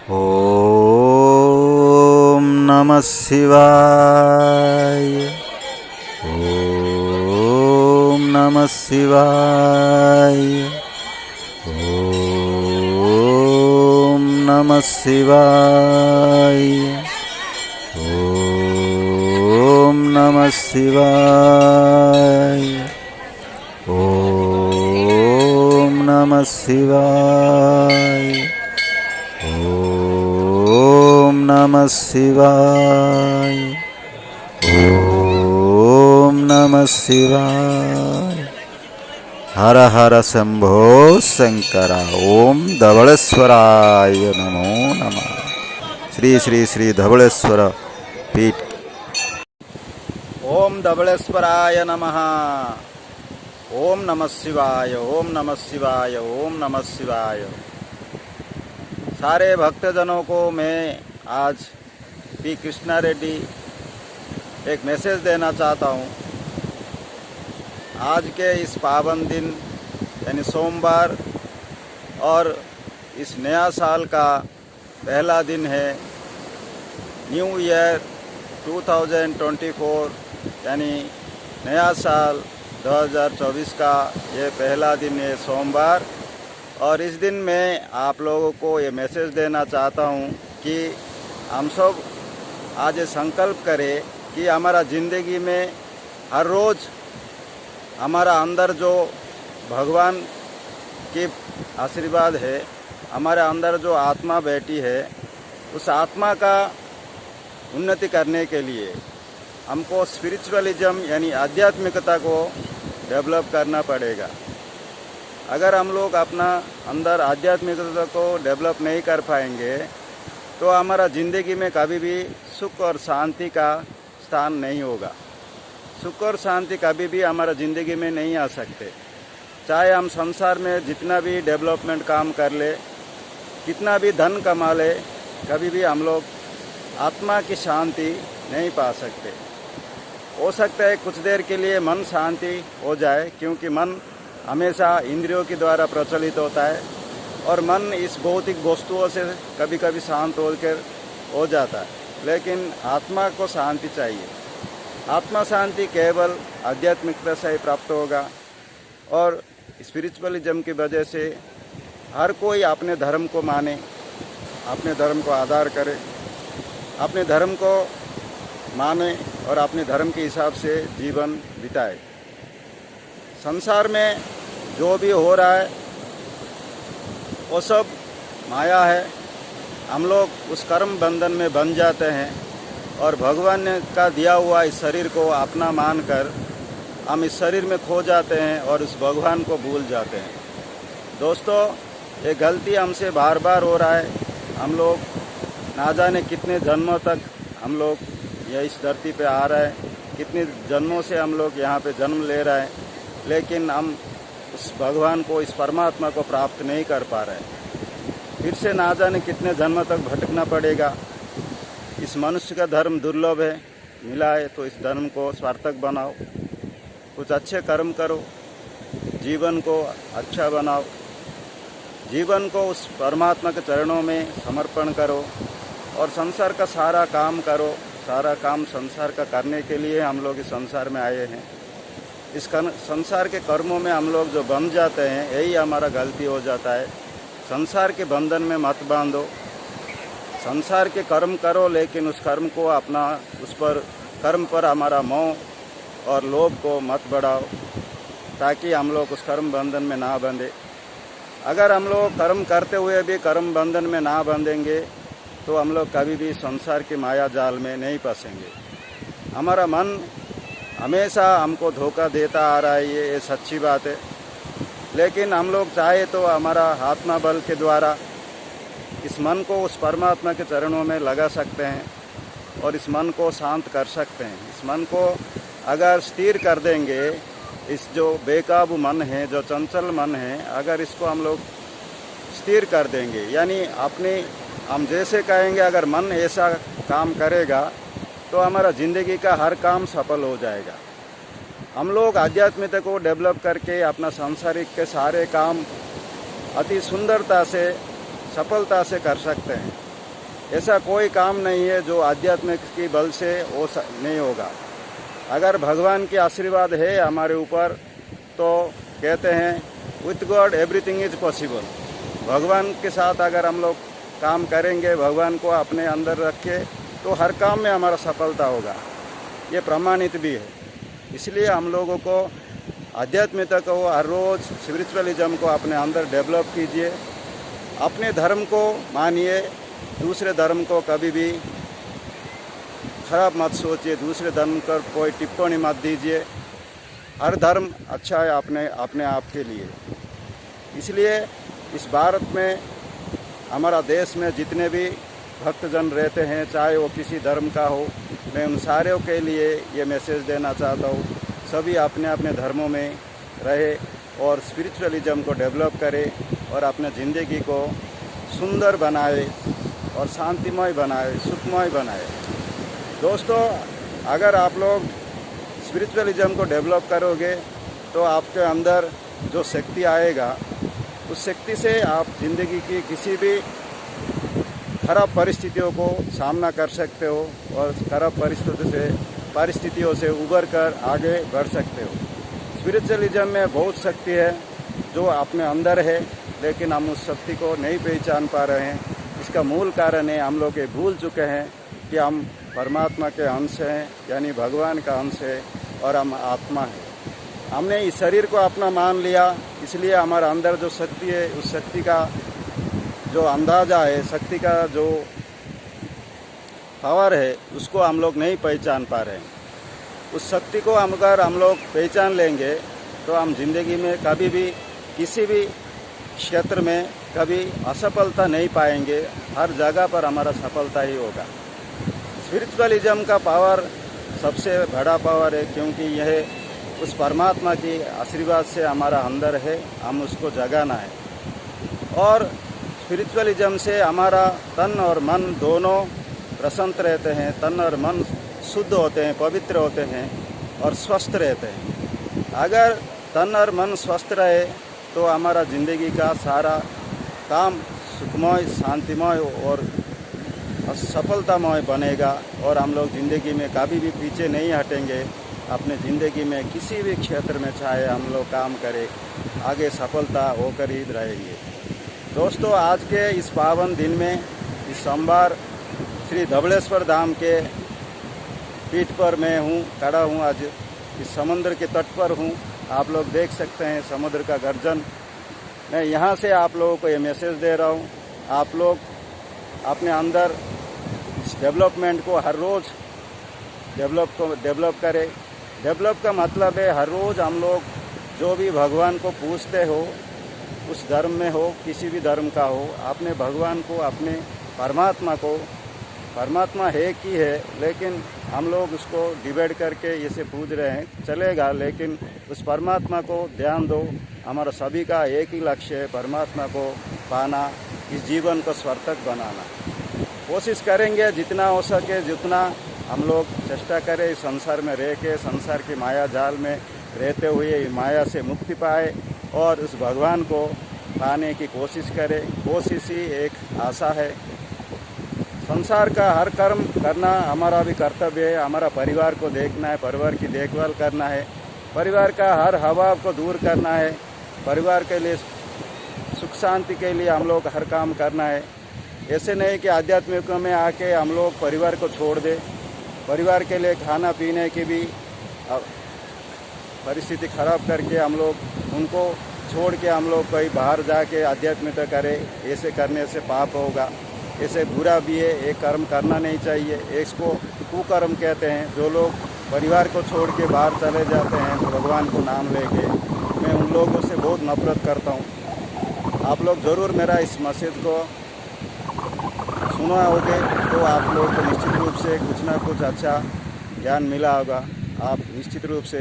ओम नमः शिवाय। ओम नमः शिवाय। ओम नमः शिवाय। ओम नमः शिवाय। ओम नमः शिवाय। ओम नमः शिवाय। ओम नमः शिवाय। हर हर शंभो शंकर। ओम धवळेश्वराय नमो नमः। श्री श्री श्री धवळेश्वर पीठ। ओम धवळेश्वराय नमः। ओम नमः शिवाय। ओम नमः शिवाय। ओम नमः शिवाय। सारे भक्तजनों को मैं आज पी कृष्णा रेड्डी एक मैसेज देना चाहता हूँ। आज के इस पावन दिन यानी सोमवार और इस नया साल का पहला दिन है। न्यू ईयर 2024 यानी नया साल 2024 का ये पहला दिन है सोमवार। और इस दिन मैं आप लोगों को ये मैसेज देना चाहता हूँ कि हम सब आज ये संकल्प करें कि हमारा ज़िंदगी में हर रोज़ हमारा अंदर जो भगवान की आशीर्वाद है, हमारे अंदर जो आत्मा बैठी है, उस आत्मा का उन्नति करने के लिए हमको स्पिरिचुअलिज्म यानी आध्यात्मिकता को डेवलप करना पड़ेगा। अगर हम लोग अपना अंदर आध्यात्मिकता को डेवलप नहीं कर पाएंगे तो हमारा ज़िंदगी में कभी भी सुख और शांति का स्थान नहीं होगा। सुख और शांति कभी भी हमारा ज़िंदगी में नहीं आ सकते। चाहे हम संसार में जितना भी डेवलपमेंट काम कर ले, कितना भी धन कमा ले, कभी भी हम लोग आत्मा की शांति नहीं पा सकते। हो सकता है कुछ देर के लिए मन शांति हो जाए, क्योंकि मन हमेशा इंद्रियों के द्वारा प्रचलित होता है और मन इस भौतिक वस्तुओं से कभी कभी शांत होकर हो जाता है। लेकिन आत्मा को शांति चाहिए। आत्मा शांति केवल आध्यात्मिकता से ही प्राप्त होगा। और स्पिरिचुअलिज्म की वजह से हर कोई अपने धर्म को माने, अपने धर्म को आधार करे, अपने धर्म को माने और अपने धर्म के हिसाब से जीवन बिताए। संसार में जो भी हो रहा है वो सब माया है। हम लोग उस कर्म बंधन में बंध जाते हैं और भगवान का दिया हुआ इस शरीर को अपना मानकर हम इस शरीर में खो जाते हैं और उस भगवान को भूल जाते हैं। दोस्तों, ये गलती हमसे बार बार हो रहा है। हम लोग ना जाने कितने जन्मों तक हम लोग ये इस धरती पे आ रहे हैं, कितने जन्मों से हम लोग यहाँ पे जन्म ले रहे हैं, लेकिन हम उस भगवान को, इस परमात्मा को प्राप्त नहीं कर पा रहे हैं। फिर से ना जाने कितने जन्म तक भटकना पड़ेगा। इस मनुष्य का धर्म दुर्लभ है, मिला है तो इस धर्म को सार्थक बनाओ, कुछ अच्छे कर्म करो, जीवन को अच्छा बनाओ, जीवन को उस परमात्मा के चरणों में समर्पण करो और संसार का सारा काम करो। सारा काम संसार का करने के लिए हम लोग इस संसार में आए हैं। इस संसार के कर्मों में हम लोग जो बंध जाते हैं, यही हमारा गलती हो जाता है। संसार के बंधन में मत बांधो। संसार के कर्म करो, लेकिन उस कर्म को अपना, उस पर कर्म पर हमारा मोह और लोभ को मत बढ़ाओ, ताकि हम लोग उस कर्म बंधन में ना बंधे। अगर हम लोग कर्म करते हुए भी कर्म बंधन में ना बंधेंगे तो हम लोग कभी भी संसार के माया जाल में नहीं फंसेंगे। हमारा मन हमेशा हमको धोखा देता आ रहा है, ये सच्ची बात है। लेकिन हम लोग चाहे तो हमारा आत्मा बल के द्वारा इस मन को उस परमात्मा के चरणों में लगा सकते हैं और इस मन को शांत कर सकते हैं। इस मन को अगर स्थिर कर देंगे, इस जो बेकाबू मन है, जो चंचल मन है, अगर इसको हम लोग स्थिर कर देंगे, यानी अपने हम जैसे कहेंगे, अगर मन ऐसा काम करेगा तो हमारा ज़िंदगी का हर काम सफल हो जाएगा। हम लोग आध्यात्मिकता को डेवलप करके अपना सांसारिक के सारे काम अति सुंदरता से, सफलता से कर सकते हैं। ऐसा कोई काम नहीं है जो आध्यात्मिक की बल से नहीं होगा। अगर भगवान की आशीर्वाद है हमारे ऊपर तो कहते हैं with God everything is possible. भगवान के साथ अगर हम लोग काम करेंगे, भगवान को अपने अंदर रख के, तो हर काम में हमारा सफलता होगा। ये प्रमाणित भी है। इसलिए हम लोगों को आध्यात्मिकता को हर रोज़ स्पिरिचुअलिज्म को अपने अंदर डेवलप कीजिए। अपने धर्म को मानिए, दूसरे धर्म को कभी भी खराब मत सोचिए, दूसरे धर्म पर कोई टिप्पणी मत दीजिए। हर धर्म अच्छा है अपने आप के लिए। इसलिए इस भारत में, हमारा देश में जितने भी भक्तजन रहते हैं, चाहे वो किसी धर्म का हो, मैं उन सारों के लिए ये मैसेज देना चाहता हूँ, सभी अपने अपने धर्मों में रहे और स्पिरिचुअलिज्म को डेवलप करे और अपने ज़िंदगी को सुंदर बनाए और शांतिमय बनाए, सुखमय बनाए। दोस्तों, अगर आप लोग स्पिरिचुअलिज्म को डेवलप करोगे तो आपके अंदर जो शक्ति आएगा, उस शक्ति से आप ज़िंदगी की किसी भी खराब परिस्थितियों को सामना कर सकते हो और खराब परिस्थितियों से उबर कर आगे बढ़ सकते हो। स्पिरिचुअलिज्म में बहुत शक्ति है जो अपने अंदर है, लेकिन हम उस शक्ति को नहीं पहचान पा रहे हैं। इसका मूल कारण है हम लोग ये भूल चुके हैं कि हम परमात्मा के अंश हैं, यानी भगवान का अंश है और हम आत्मा हैं। हमने इस शरीर को अपना मान लिया, इसलिए हमारा अंदर जो शक्ति है, उस शक्ति का जो अंदाज़ा है, शक्ति का जो पावर है, उसको हम लोग नहीं पहचान पा रहे हैं। उस शक्ति को अगर हम लोग पहचान लेंगे तो हम जिंदगी में कभी भी किसी भी क्षेत्र में कभी असफलता नहीं पाएंगे। हर जगह पर हमारा सफलता ही होगा। स्पिरिचुअलिज्म का पावर सबसे बड़ा पावर है, क्योंकि यह उस परमात्मा की आशीर्वाद से हमारा अंदर है, हम उसको जगाना है। और स्पिरिचुअलिज्म से हमारा तन और मन दोनों प्रसन्न रहते हैं। तन और मन शुद्ध होते हैं, पवित्र होते हैं और स्वस्थ रहते हैं। अगर तन और मन स्वस्थ रहे तो हमारा ज़िंदगी का सारा काम सुखमय, शांतिमय और सफलतामय बनेगा और हम लोग ज़िंदगी में कभी भी पीछे नहीं हटेंगे। अपने ज़िंदगी में किसी भी क्षेत्र में चाहे हम लोग काम करें, आगे सफलता होकर ही रहेंगे। दोस्तों, आज के इस पावन दिन में, इस सोमवार, श्री धवलेश्वर धाम के पीठ पर मैं खड़ा हूँ। आज इस समुद्र के तट पर हूँ। आप लोग देख सकते हैं समुद्र का गर्जन। मैं यहाँ से आप लोगों को ये मैसेज दे रहा हूँ, आप लोग अपने अंदर इस डेवलपमेंट को हर रोज़ डेवलप करें। डेवलप का मतलब है हर रोज़ हम लोग जो भी भगवान को पूछते हो, उस धर्म में हो, किसी भी धर्म का हो, अपने भगवान को, अपने परमात्मा को, परमात्मा है कि है, लेकिन हम लोग उसको डिवाइड करके इसे पूज रहे हैं, चलेगा, लेकिन उस परमात्मा को ध्यान दो। हमारा सभी का एक ही लक्ष्य है, परमात्मा को पाना, इस जीवन को सार्थक बनाना। कोशिश करेंगे जितना हो सके, जितना हम लोग चेष्टा करें इस संसार में रह के, संसार की माया जाल में रहते हुए माया से मुक्ति पाए और उस भगवान को पाने की कोशिश करें। कोशिश ही एक आशा है। संसार का हर कर्म करना हमारा भी कर्तव्य है। हमारा परिवार को देखना है, परिवार की देखभाल करना है, परिवार का हर अभाव को दूर करना है, परिवार के लिए सुख शांति के लिए हम लोग हर काम करना है। ऐसे नहीं कि आध्यात्मिक में आके हम लोग परिवार को छोड़ दें। परिवार के लिए खाना पीने की भी परिस्थिति खराब करके हम लोग उनको छोड़ के हम लोग कहीं बाहर जाके आध्यात्मिकता करें। ऐसे करने से पाप होगा, ऐसे बुरा भी है, एक कर्म करना नहीं चाहिए। इसको कुकर्म कहते हैं। जो लोग परिवार को छोड़ के बाहर चले जाते हैं भगवान को नाम लेके, मैं उन लोगों से बहुत नफरत करता हूँ। आप लोग ज़रूर मेरा इस मैसेज को सुना होगे तो आप लोग को निश्चित रूप से कुछ ना कुछ अच्छा ज्ञान मिला होगा। आप निश्चित रूप से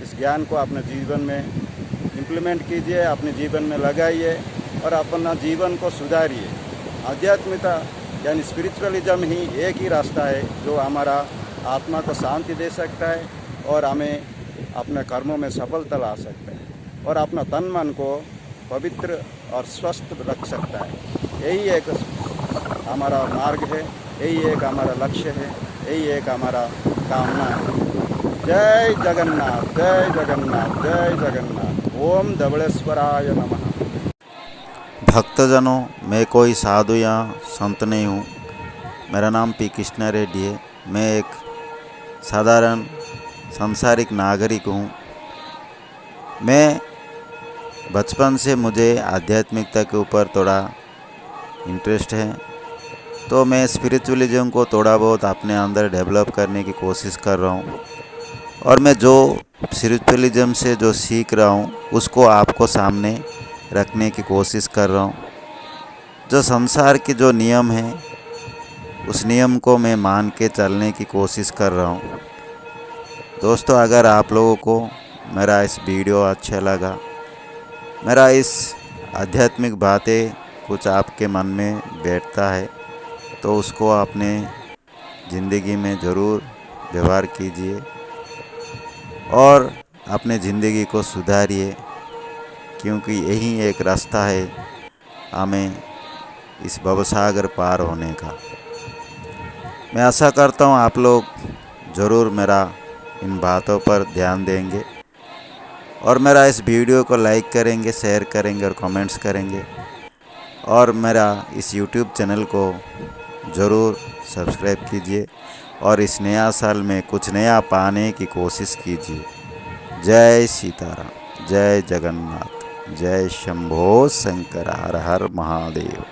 इस ज्ञान को अपने जीवन में इम्प्लीमेंट कीजिए, अपने जीवन में लगाइए और अपना जीवन को सुधारिए। आध्यात्मिकता यानी स्पिरिचुअलिज्म ही एक ही रास्ता है जो हमारा आत्मा को शांति दे सकता है और हमें अपने कर्मों में सफलता ला सकता है और अपना तन मन को पवित्र और स्वस्थ रख सकता है। यही एक हमारा मार्ग है, यही एक हमारा लक्ष्य है, यही एक हमारा कामना है। जय जगन्नाथ, जय जगन्नाथ, जय जगन्नाथ। ओम धवलेश्वराय नमः। भक्तजनों, मैं कोई साधु या संत नहीं हूँ। मेरा नाम पी कृष्णा रेड्डी है। मैं एक साधारण सांसारिक नागरिक हूँ। मैं बचपन से मुझे आध्यात्मिकता के ऊपर थोड़ा इंटरेस्ट है, तो मैं स्पिरिचुअलिज्म को थोड़ा बहुत अपने अंदर डेवलप करने की कोशिश कर रहा हूँ। और मैं जो स्पिरिचुअलिज्म से जो सीख रहा हूँ उसको आपको सामने रखने की कोशिश कर रहा हूँ। जो संसार के जो नियम हैं उस नियम को मैं मान के चलने की कोशिश कर रहा हूँ। दोस्तों, अगर आप लोगों को मेरा इस वीडियो अच्छा लगा, मेरा इस आध्यात्मिक बातें कुछ आपके मन में बैठता है, तो उसको अपने ज़िंदगी में ज़रूर व्यवहार कीजिए और अपने ज़िंदगी को सुधारिए, क्योंकि यही एक रास्ता है हमें इस भवसागर पार होने का। मैं आशा करता हूँ आप लोग ज़रूर मेरा इन बातों पर ध्यान देंगे और मेरा इस वीडियो को लाइक करेंगे, शेयर करेंगे और कमेंट्स करेंगे, और मेरा इस YouTube चैनल को ज़रूर सब्सक्राइब कीजिए और इस नया साल में कुछ नया पाने की कोशिश कीजिए। जय सीताराम, जय जगन्नाथ, जय शंभो शंकर, हर हर महादेव।